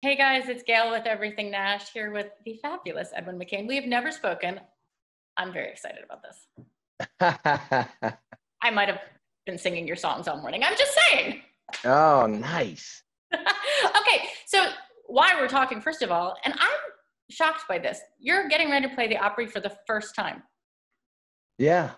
Hey guys, it's Gail with Everything Nash here with the fabulous Edwin McCain. We have never spoken. I'm very excited about this. I might have been singing your songs all morning. I'm just saying. Oh, nice. Okay, so why we're talking, first of all, and I'm shocked by this. You're getting ready to play the Opry for the first time. Yeah.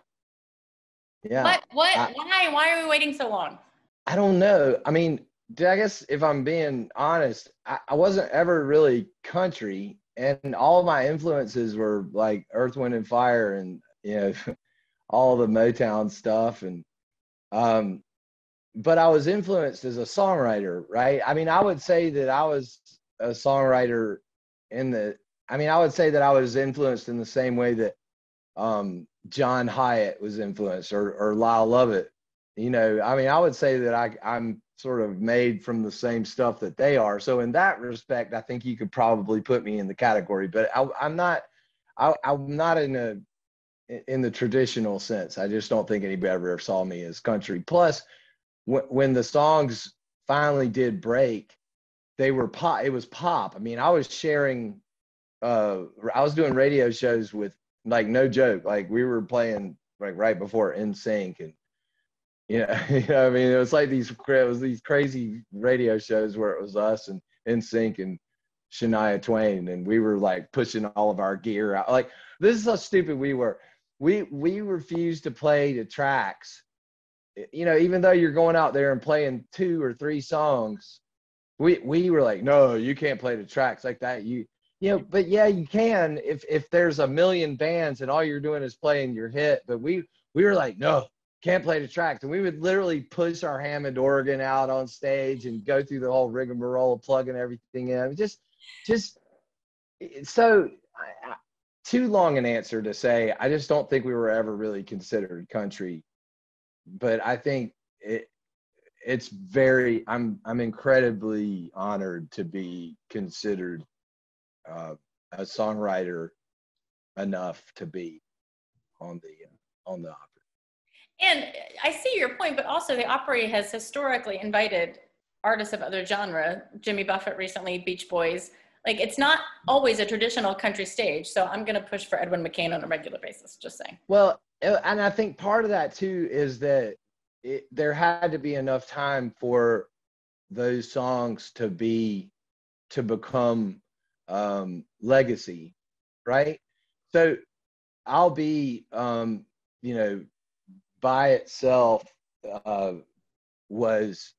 Yeah. Why are we waiting so long? I don't know. I mean, I guess if I'm being honest, I wasn't ever really country, and all of my influences were like Earth, Wind, and Fire, and all the Motown stuff, and but I was influenced as a songwriter, right? I mean, I would say that I was a songwriter I would say that I was influenced in the same way that John Hyatt was influenced, or Lyle Lovett. I would say that I'm sort of made from the same stuff that they are. So in that respect, I think you could probably put me in the category, but I'm not in the traditional sense. I just don't think anybody ever saw me as country. Plus, when the songs finally did break, they were pop. It was pop. I mean, I was sharing. I was doing radio shows with, like, no joke, like we were playing like right before NSYNC, and I mean, it was these crazy radio shows where it was us and NSYNC and Shania Twain, and we were like pushing all of our gear out. Like, this is how stupid we were. We refused to play the tracks. Even though you're going out there and playing 2 or 3 songs, we were like, no, you can't play the tracks like that. But yeah, you can if there's a million bands and all you're doing is playing your hit. But we were like, no, can't play the tracks. And we would literally push our Hammond organ out on stage and go through the whole rigmarole of plugging everything in. Too long an answer to say, I just don't think we were ever really considered country. But I think it's very, I'm incredibly honored to be considered a songwriter enough to be on the Opry. And I see your point, but also the Opry has historically invited artists of other genre. Jimmy Buffett recently, Beach Boys. Like, it's not always a traditional country stage. So I'm going to push for Edwin McCain on a regular basis, just saying. Well, and I think part of that too is that there had to be enough time for those songs to become legacy, right? So I'll be, by itself was,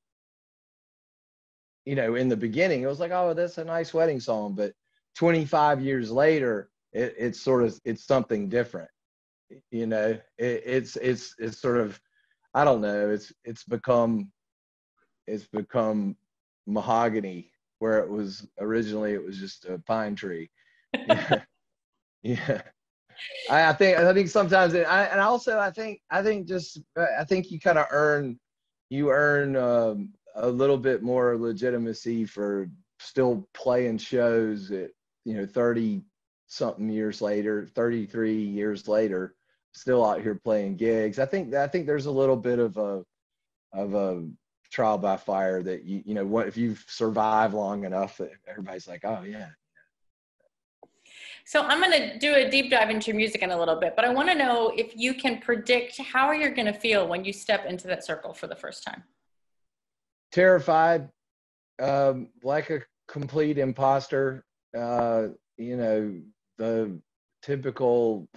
in the beginning, it was like, oh, that's a nice wedding song. But 25 years later, it's something different. It's sort of, I don't know, it's become mahogany, where it was originally, it was just a pine tree. Yeah. Yeah. I think sometimes I think you kind of earn a little bit more legitimacy for still playing shows at 30 something years later, 33 years later, still out here playing gigs. I think there's a little bit of a trial by fire that what if you've survived long enough that everybody's like, oh yeah. So I'm going to do a deep dive into your music in a little bit, but I want to know if you can predict how you're going to feel when you step into that circle for the first time. Terrified, like a complete imposter, the typical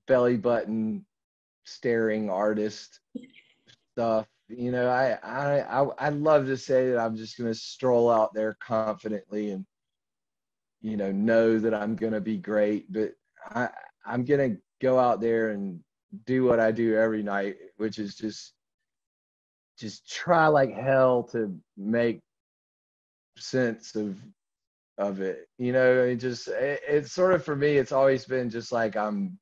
belly button staring artist stuff. I'd love to say that I'm just going to stroll out there confidently and know that I'm going to be great, but I'm going to go out there and do what I do every night, which is just try like hell to make sense of it. It's sort of, for me, it's always been just like I'm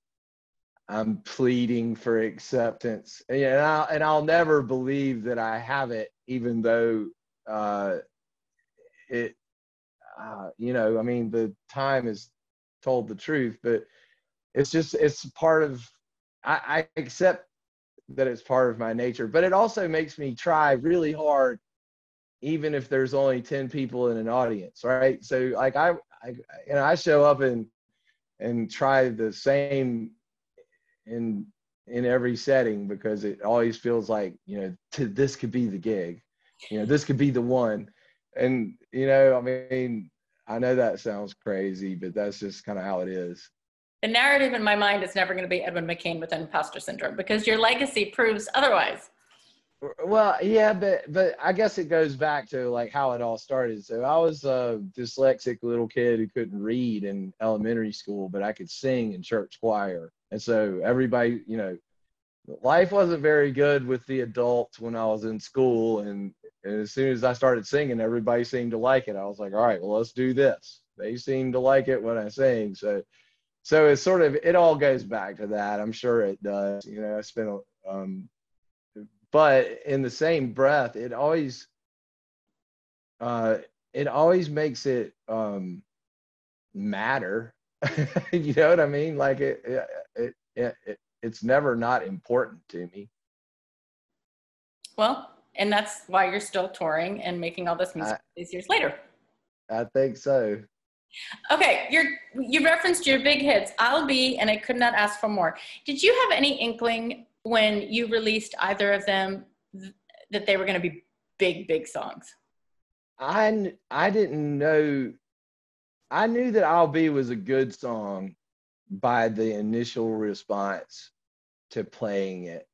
pleading for acceptance, and I'll never believe that I have it, even though the time has told the truth. But it's part of, I accept that it's part of my nature, but it also makes me try really hard even if there's only 10 people in an audience, right? So like I show up and try the same in every setting, because it always feels like, this could be the gig, this could be the one. And, I mean, I know that sounds crazy, but that's just kind of how it is. The narrative in my mind is never going to be Edwin McCain with Imposter Syndrome, because your legacy proves otherwise. Well, yeah, but I guess it goes back to like how it all started. So I was a dyslexic little kid who couldn't read in elementary school, but I could sing in church choir. And so everybody, life wasn't very good with the adults when I was in school. And as soon as I started singing, everybody seemed to like it. I was like, all right, well, let's do this. They seem to like it when I sing. So it's sort of, it all goes back to that. I'm sure it does. I spent but in the same breath, it always makes it matter. You know what I mean? Like it's never not important to me. Well, and that's why you're still touring and making all this music these years later. I think so. Okay, you referenced your big hits, I'll Be, and I Could Not Ask for More. Did you have any inkling when you released either of them that they were going to be big songs? I didn't know. I knew that I'll Be was a good song by the initial response to playing it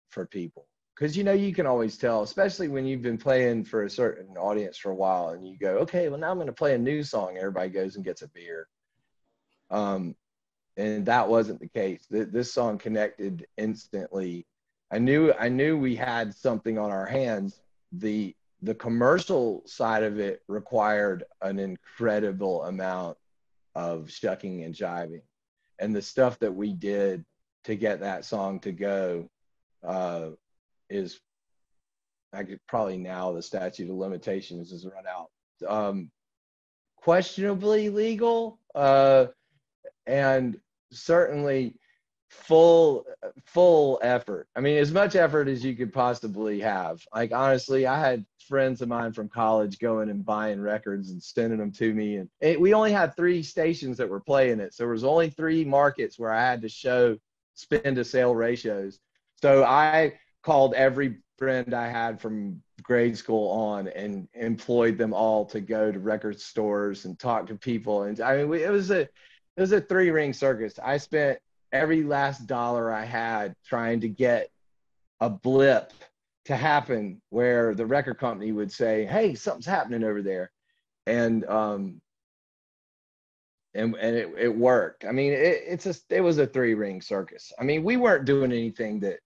for people. Because, you can always tell, especially when you've been playing for a certain audience for a while and you go, okay, well, now I'm going to play a new song. Everybody goes and gets a beer. And that wasn't the case. This song connected instantly. I knew we had something on our hands. The commercial side of it required an incredible amount of shucking and jiving. And the stuff that we did to get that song to go is, I could probably, now the statute of limitations has run out. Questionably legal, and certainly full effort. I mean, as much effort as you could possibly have. Like, honestly, I had friends of mine from college going and buying records and sending them to me. And we only had 3 stations that were playing it. So there was only 3 markets where I had to show spend to sale ratios. So I called every friend I had from grade school on and employed them all to go to record stores and talk to people. And I mean, it was a 3-ring circus. I spent every last dollar I had trying to get a blip to happen where the record company would say, hey, something's happening over there. And it worked. I mean, it was a 3-ring circus. I mean, we weren't doing anything that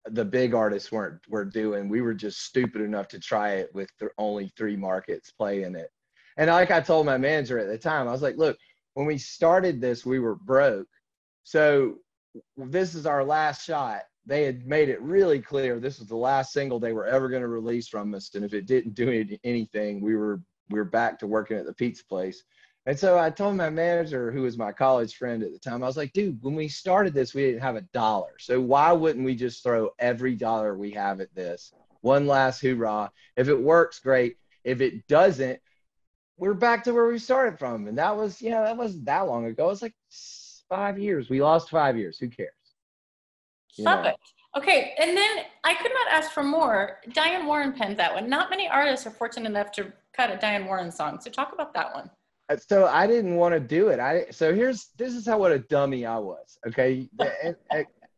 the big artists were doing. We were just stupid enough to try it with only 3 markets playing it. And like I told my manager at the time, I was like, look, when we started this, we were broke. So this is our last shot. They had made it really clear this was the last single they were ever going to release from us. And if it didn't do anything, we were back to working at the pizza place. And so I told my manager, who was my college friend at the time, I was like, dude, when we started this, we didn't have $1. So why wouldn't we just throw every dollar we have at this? One last hoorah. If it works, great. If it doesn't, we're back to where we started from. And that was, that wasn't that long ago. It was like 5 years. We lost 5 years. Who cares? Love it. Okay. And then I Could Not Ask for More. Diane Warren penned that one. Not many artists are fortunate enough to cut a Diane Warren song. So talk about that one. So I didn't want to do it. So this is what a dummy I was. Okay.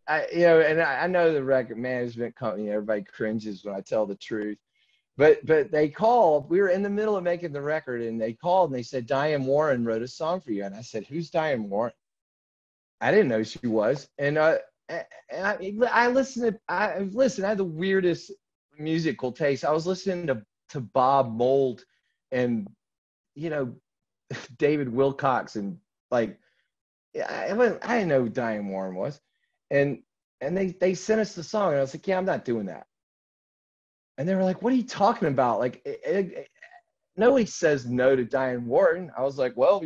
And I know the record management company, everybody cringes when I tell the truth, but they called, we were in the middle of making the record, and they called and they said, Diane Warren wrote a song for you. And I said, who's Diane Warren? I didn't know she was. And I listened. I had the weirdest musical taste. I was listening to Bob Mould and, David Wilcox, and like, I didn't know who Diane Warren was. And they sent us the song, and I was like, yeah, I'm not doing that. And they were like, what are you talking about? Like, nobody says no to Diane Warren. I was like, well,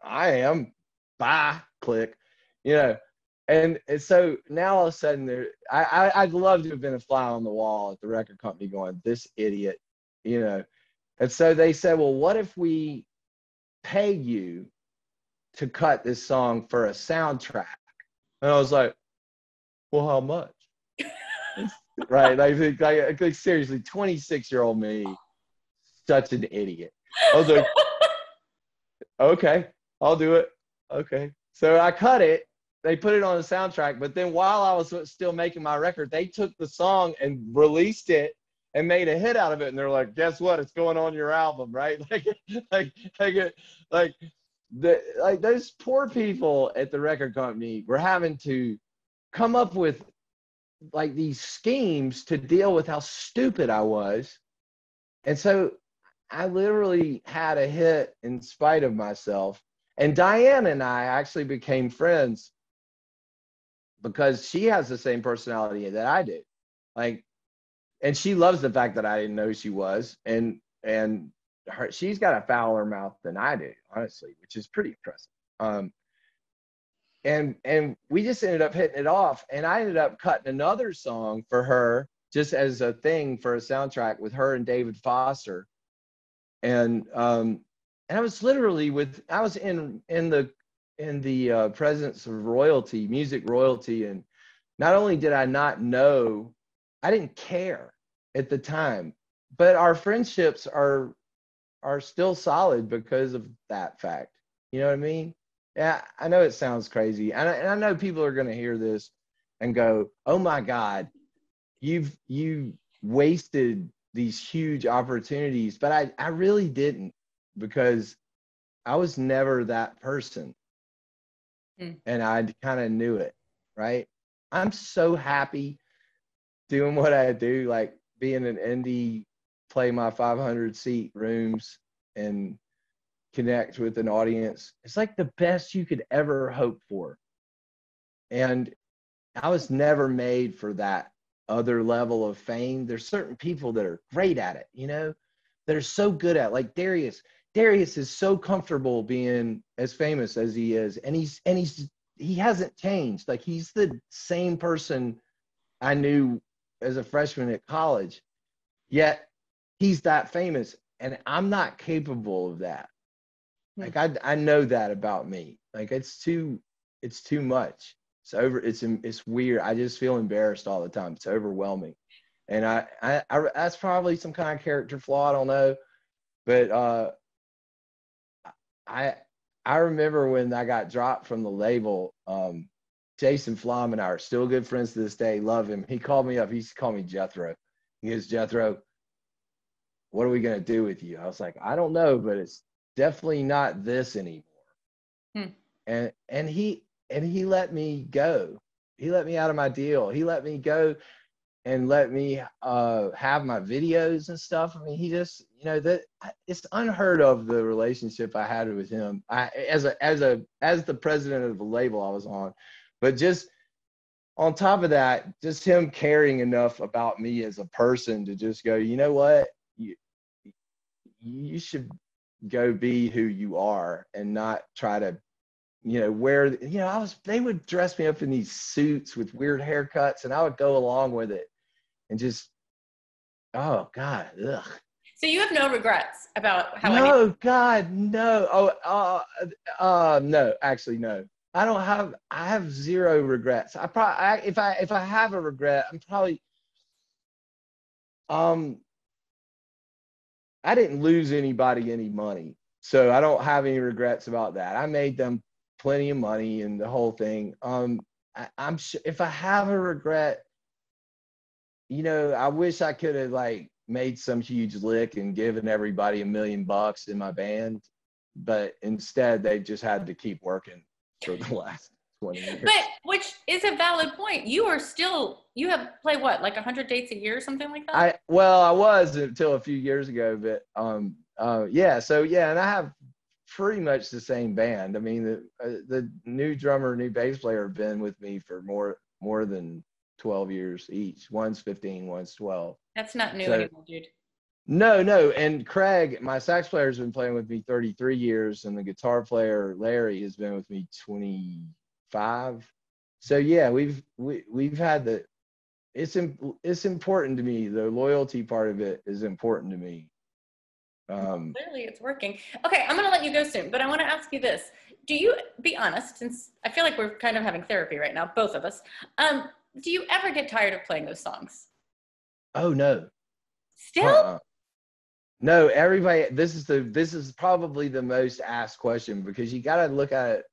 I am. Bye, click, And so now all of a sudden, I'd love to have been a fly on the wall at the record company going, this idiot you know. And so they said, well, what if we pay you to cut this song for a soundtrack? And I was like, well, how much? Right? Like seriously, 26-year-old me, such an idiot. I was like, okay, I'll do it. Okay. So I cut it. They put it on the soundtrack. But then while I was still making my record, they took the song and released it and made a hit out of it. And they're like, guess what? It's going on your album, right? Like those poor people at the record company were having to come up with like these schemes to deal with how stupid I was. And so I literally had a hit in spite of myself. And Diane and I actually became friends because she has the same personality that I do. Like, and she loves the fact that I didn't know she was. And she's got a fouler mouth than I do, honestly, which is pretty impressive. And we just ended up hitting it off. And I ended up cutting another song for her just as a thing for a soundtrack with her and David Foster. And I was literally I was in the presence of royalty, music royalty. And not only did I not know, I didn't care at the time, but our friendships are still solid because of that fact. You know what I mean? Yeah, I know it sounds crazy. And I know people are going to hear this and go, oh my God, you wasted these huge opportunities. But I really didn't, because I was never that person. And I kind of knew it, right? I'm so happy doing what I do, like being an indie, play my 500 seat rooms and connect with an audience. It's like the best you could ever hope for. And I was never made for that other level of fame. There's certain people that are great at it, you know, that are so good at it. Like Darius. Darius is so comfortable being as famous as he is. And he hasn't changed. Like, he's the same person I knew as a freshman at college, yet he's that famous. And I'm not capable of that. Like, I know that about me. Like, it's too much. It's weird. I just feel embarrassed all the time. It's overwhelming. And I that's probably some kind of character flaw. I don't know. But I remember when I got dropped from the label, Jason Flom and I are still good friends to this day. Love him. He called me up. He used to call me Jethro. He goes, Jethro, what are we going to do with you? I was like, I don't know, but it's definitely not this anymore. And he let me go. He let me out of my deal. He let me go and let me have my videos and stuff. I mean, he just, you know, that it's unheard of, the relationship I had with him. As the president of the label I was on, but just on top of that, just him caring enough about me as a person to just go, you know what, you should go be who you are and not try to, you know, wear, you know, they would dress me up in these suits with weird haircuts and I would go along with it and just, oh God, ugh. So you have no regrets about how? No, God, no. No, actually, no. I have zero regrets. If I have a regret, I'm probably, I didn't lose anybody any money, so I don't have any regrets about that. I made them plenty of money and the whole thing. I'm sure if I have a regret, you know, I wish I could have like made some huge lick and given everybody $1 million in my band, but instead they just had to keep working for the last 20 years. But which is a valid point. You have played what, like 100 dates a year or something like that? I was until a few years ago, but yeah. So yeah, and I have pretty much the same band. I mean, the new drummer, new bass player have been with me for more than 12 years each. One's 15, one's 12. That's not new anymore, dude. No. And Craig, my sax player, has been playing with me 33 years, and the guitar player, Larry, has been with me 25. So yeah, we've had it's important to me. The loyalty part of it is important to me. Clearly it's working. Okay, I'm gonna let you go soon, but I want to ask you this. Do you, be honest, since I feel like we're kind of having therapy right now, both of us, do you ever get tired of playing those songs? Oh no. Still? No, everybody, this is probably the most asked question, because you got to look at it.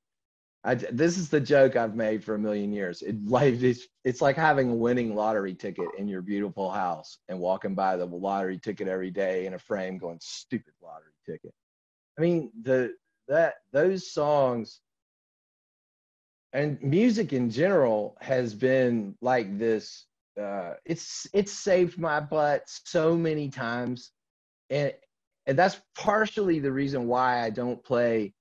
This is the joke I've made for a million years. It's like having a winning lottery ticket in your beautiful house and walking by the lottery ticket every day in a frame going, stupid lottery ticket. I mean, those songs and music in general has been like this. It's saved my butt so many times, and that's partially the reason why I don't play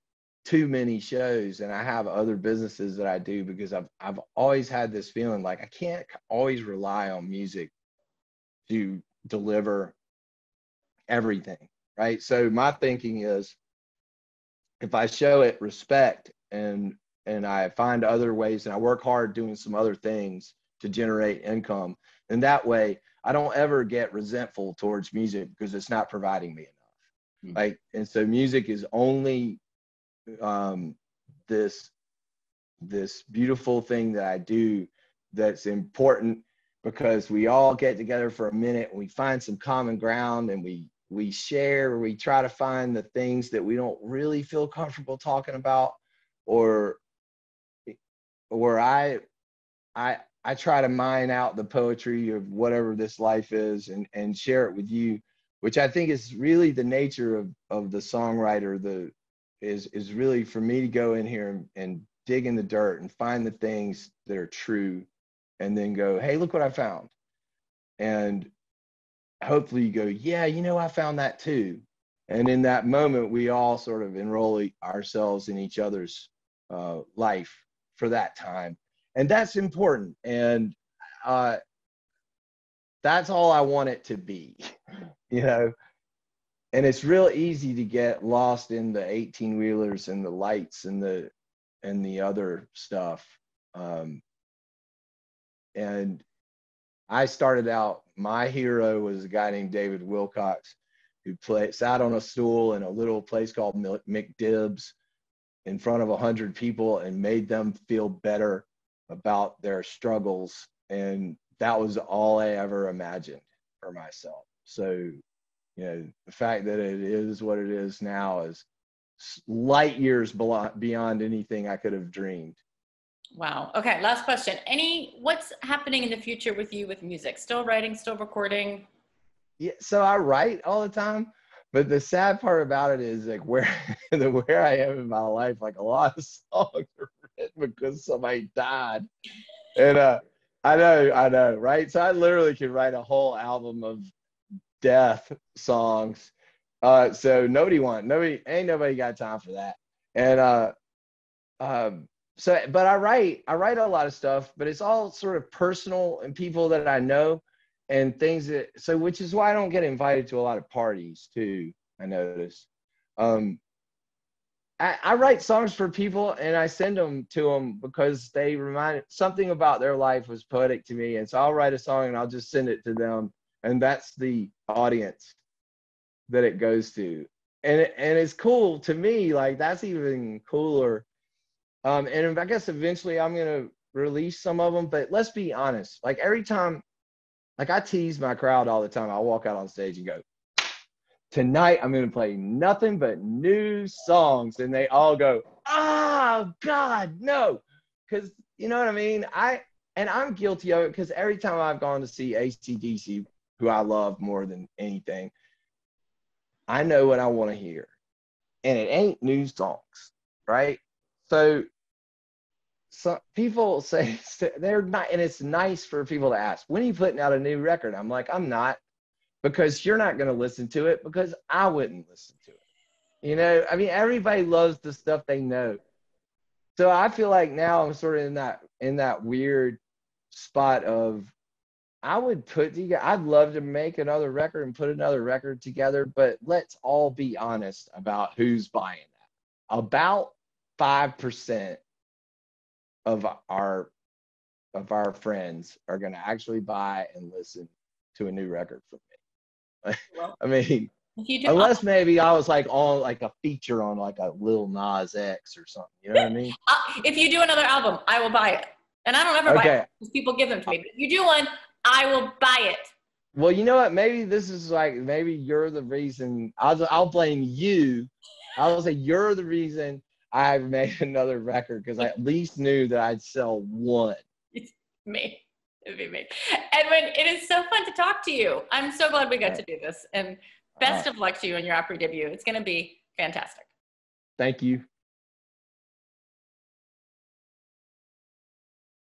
too many shows and I have other businesses that I do, because I've always had this feeling like I can't always rely on music to deliver everything, right? So my thinking is, if I show it respect and I find other ways and I work hard doing some other things to generate income, and that way I don't ever get resentful towards music because it's not providing me enough. Like, and so music is only this beautiful thing that I do that's important, because we all get together for a minute and we find some common ground, and we share, we try to find the things that we don't really feel comfortable talking about, or I try to mine out the poetry of whatever this life is and share it with you, which I think is really the nature of the songwriter. Is really for me to go in here and dig in the dirt and find the things that are true, and then go, hey, look what I found. And hopefully you go, yeah, I found that too. And in that moment, we all sort of enroll ourselves in each other's life for that time. And that's important. And that's all I want it to be, And it's real easy to get lost in the 18-wheelers and the lights and the other stuff. And I started out, my hero was a guy named David Wilcox, who sat on a stool in a little place called McDib's in front of 100 people and made them feel better about their struggles. And that was all I ever imagined for myself. So, the fact that it is what it is now is light years beyond anything I could have dreamed. Wow. Okay, last question. What's happening in the future with you with music? Still writing, still recording? Yeah, so I write all the time, but the sad part about it is, like, where I am in my life, like, a lot of songs are written because somebody died. And I know, right? So I literally could write a whole album of death songs. So ain't nobody got time for that. And but I write a lot of stuff, but it's all sort of personal and people that I know and things which is why I don't get invited to a lot of parties too, I noticed. I write songs for people and I send them to them because they remind something about their life was poetic to me. And so I'll write a song and I'll just send it to them. And that's the audience that it goes to. And it's cool to me. Like, that's even cooler. And I guess eventually I'm going to release some of them, but let's be honest. Like, every time, like, I tease my crowd all the time. I'll walk out on stage and go, tonight I'm going to play nothing but new songs. And they all go, oh God, no. Cause you know what I mean? I'm guilty of it, because every time I've gone to see AC/DC, who I love more than anything, I know what I want to hear. And it ain't new songs, right? So people say they're not, and it's nice for people to ask, when are you putting out a new record? I'm like, I'm not, because you're not going to listen to it, because I wouldn't listen to it. I mean, everybody loves the stuff they know. So I feel like now I'm sort of in that weird spot of, I'd love to make another record and put another record together, but let's all be honest about who's buying that. About 5% of our of our friends are going to actually buy and listen to a new record from me. Well, I mean, if you do, unless maybe I was like on like a feature on like a Lil Nas X or something. You know what I mean? if you do another album, I will buy it. And I don't ever buy it because people give them to me. But if you do one, I will buy it. Well, you know what? Maybe this is like, maybe you're the reason. I'll blame you. I'll say you're the reason I've made another record, because I at least knew that I'd sell one. It's me. It'd be me. Edwin, it is so fun to talk to you. I'm so glad we got to do this. And best of luck to you in your Opry debut. It's going to be fantastic. Thank you.